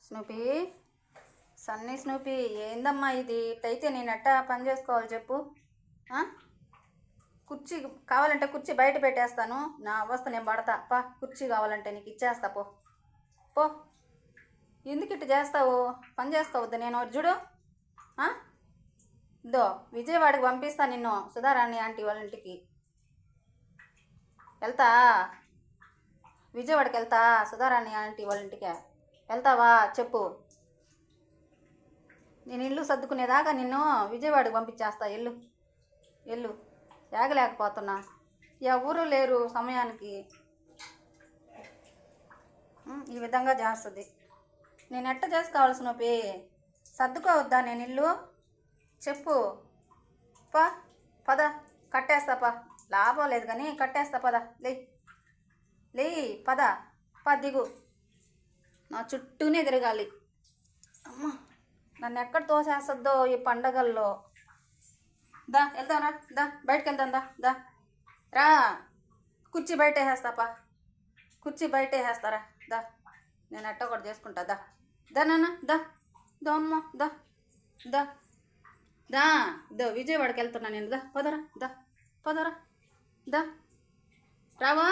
Snoopy, Sunny Snoopy, ఏందమ్మా ఇది? అయితే నేను ఎట్టా పని చేసుకోవాలి చెప్పు. కుర్చీ కావాలంటే కుర్చీ బయట పెట్టేస్తాను, నా అవస్థ నేను పడతా. పా, కుర్చీ కావాలంటే నీకు ఇచ్చేస్తా, పో పో. ఎందుకు ఇట్టు చేస్తావు? పని చేసుకోవద్దు. నేను చూడు, ఇదో విజయవాడకి పంపిస్తా నిన్ను, సుధారాణి ఆంటీ వాళ్ళ ఇంటికి వెళ్తా. విజయవాడకి వెళ్తా, సుధారాణి ఆంటీ వాళ్ళ ఇంటికి వెళ్తావా చెప్పు. నేను ఇల్లు సర్దుకునేదాకా నిన్ను విజయవాడకి పంపించేస్తా. ఎల్లు ఎల్లు, ఏగలేకపోతున్నా, ఎవరు లేరు సమయానికి. ఈ విధంగా చేస్తుంది. నేను ఎట్ట చేసుకోవాల్సిన నొప్పి? సర్దుకోవద్దా నేను ఇల్లు? చెప్పు. పా, పద, కట్టేస్తా. పా, లాభం లేదు కానీ కట్టేస్తా. పద, లే పద, దిగు. నా చుట్టూనే తిరగాలి. అమ్మ, నన్ను ఎక్కడ తోసేస్తుందో ఈ పండగల్లో. దా వెళ్దాం రా, దా బయటకు వెళ్దాం, దా రా. కుర్చీ బయట వేసేస్తాపా, కుర్చీ బయట వేసేస్తారా. దా, నేను ఎట్ట ఒకటి చేసుకుంటా. దా నాన్న, దా అమ్మ, దా దా దా దో విజయవాడకి వెళ్తున్నా నేను. దా పదరా, దా రావా.